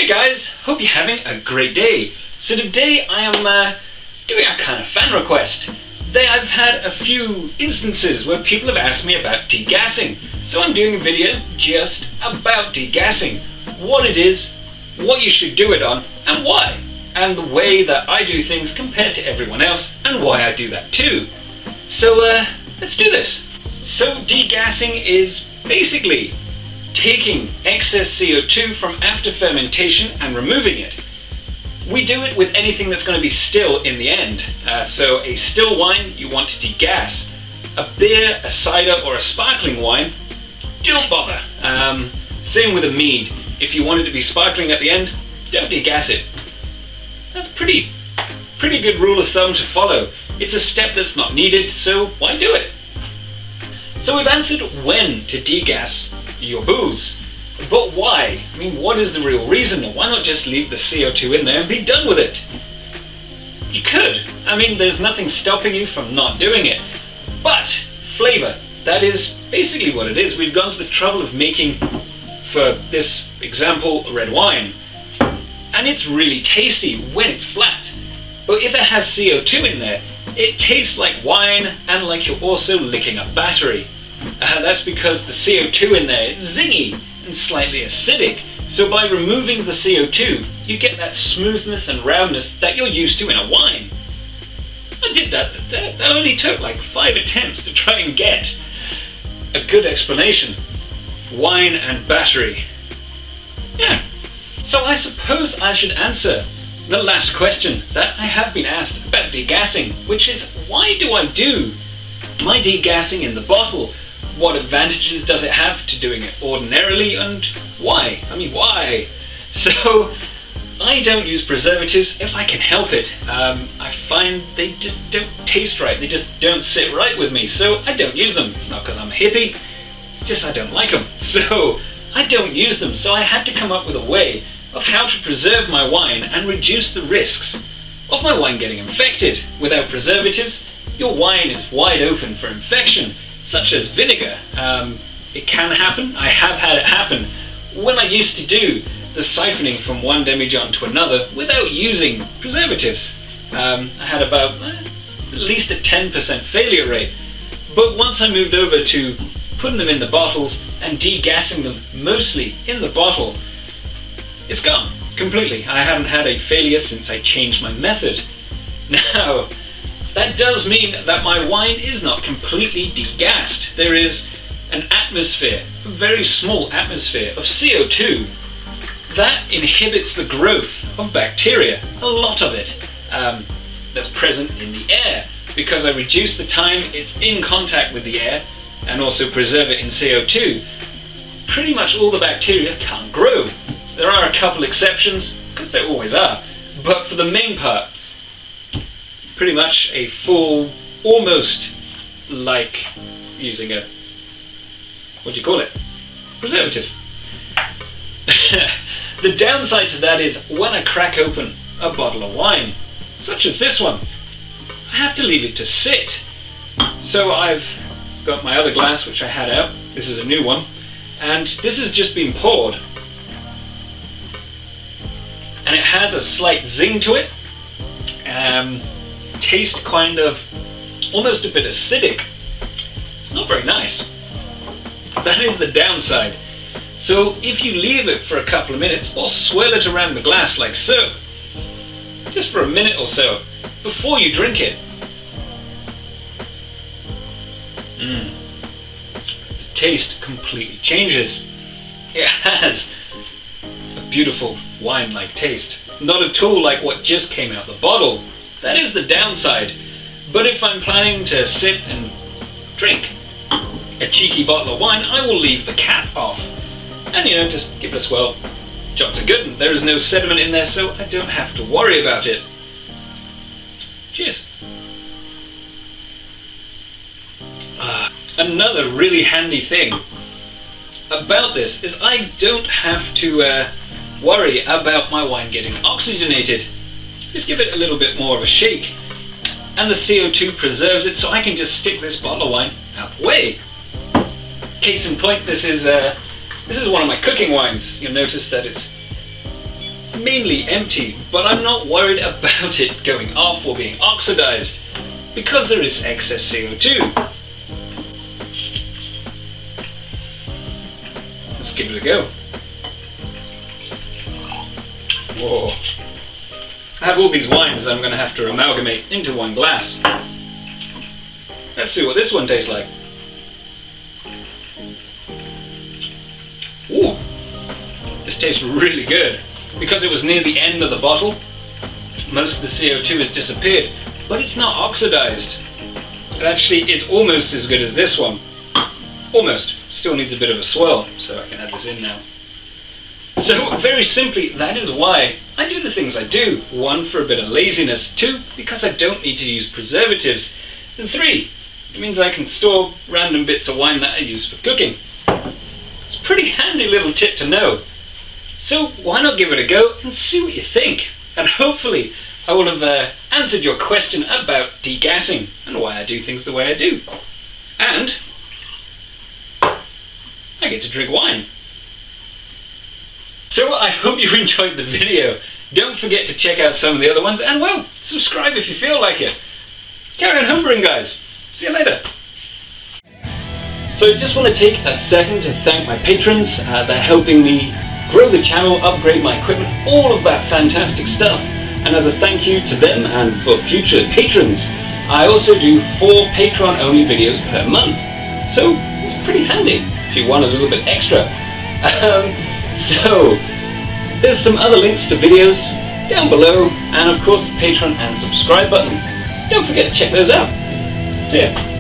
guys, hope you're having a great day. So today I am doing a kind of fan request. I've had a few instances where people have asked me about degassing. So I'm doing a video just about degassing. What it is, what you should do it on, and why. And the way that I do things compared to everyone else, and why I do that too. So let's do this. So degassing is basically taking excess CO2 from after fermentation and removing it. We do it with anything that's going to be still in the end. So a still wine, you want to degas. A beer, a cider, or a sparkling wine, don't bother. Same with a mead. If you want it to be sparkling at the end, don't degas it. That's pretty good rule of thumb to follow. It's a step that's not needed, so why do it? So we've answered when to degas your booze, but why? I mean, what is the real reason? Why not just leave the CO2 in there and be done with it? You could. I mean, there's nothing stopping you from not doing it. But flavor, that is basically what it is. We've gone to the trouble of making, for this example, red wine. And it's really tasty when it's flat. But if it has CO2 in there, it tastes like wine and like you're also licking a battery. That's because the CO2 in there is zingy and slightly acidic. So by removing the CO2, you get that smoothness and roundness that you're used to in a wine. I did that. That only took like 5 attempts to try and get a good explanation. Wine and battery. Yeah. So I suppose I should answer the last question that I have been asked about degassing, which is, why do I do my degassing in the bottle? What advantages does it have to doing it ordinarily, and why? I mean, why? So I don't use preservatives if I can help it. I find they just don't taste right. They just don't sit right with me, so I don't use them. It's not because I'm a hippie, it's just I don't like them. So I don't use them, so I had to come up with a way of how to preserve my wine and reduce the risks of my wine getting infected. Without preservatives, your wine is wide open for infection, such as vinegar. It can happen. I have had it happen when I used to do the siphoning from one demijohn to another without using preservatives. I had about at least a 10% failure rate. But once I moved over to putting them in the bottles and degassing them mostly in the bottle, it's gone completely. I haven't had a failure since I changed my method. Now, that does mean that my wine is not completely degassed. There is an atmosphere, a very small atmosphere of CO2 that inhibits the growth of bacteria, a lot of it, that's present in the air. Because I reduce the time it's in contact with the air and also preserve it in CO2, pretty much all the bacteria can't grow. There are a couple exceptions, because there always are, but for the main part, pretty much a full, almost like using a, what do you call it? Preservative. The downside to that is when I crack open a bottle of wine, such as this one, I have to leave it to sit. So I've got my other glass which I had out, this is a new one, and this has just been poured. And it has a slight zing to it. Taste kind of almost a bit acidic. It's not very nice. That is the downside. So if you leave it for a couple of minutes or swirl it around the glass like so, just for a minute or so, before you drink it, the taste completely changes. It has a beautiful wine-like taste. Not at all like what just came out the bottle. That is the downside. But if I'm planning to sit and drink a cheeky bottle of wine, I will leave the cap off. And just give it a swirl. Jobs are good. There is no sediment in there, so I don't have to worry about it. Cheers. Another really handy thing about this is I don't have to worry about my wine getting oxygenated. Just give it a little bit more of a shake and the CO2 preserves it, so I can just stick this bottle of wine out the way. Case in point, this is one of my cooking wines. You'll notice that it's mainly empty, but I'm not worried about it going off or being oxidized because there is excess CO2. Let's give it a go. Whoa. I have all these wines I'm going to have to amalgamate into one glass. Let's see what this one tastes like. Ooh, this tastes really good. Because it was near the end of the bottle, most of the CO2 has disappeared, but it's not oxidized. It actually is almost as good as this one. Almost. Still needs a bit of a swirl, so I can add this in now. So, very simply, that is why I do the things I do. 1, for a bit of laziness. 2, because I don't need to use preservatives. And 3, it means I can store random bits of wine that I use for cooking. It's a pretty handy little tip to know. So why not give it a go and see what you think? And hopefully I will have answered your question about degassing and why I do things the way I do. And I get to drink wine. So I hope you enjoyed the video. Don't forget to check out some of the other ones, and well, subscribe if you feel like it. Carry on homebrewing, guys. See you later. So I just want to take a second to thank my patrons. They're helping me grow the channel, upgrade my equipment, all of that fantastic stuff. And as a thank you to them and for future patrons, I also do 4 Patreon-only videos per month. So it's pretty handy if you want a little bit extra. So there's some other links to videos down below, and of course the Patreon and subscribe button. Don't forget to check those out. See ya.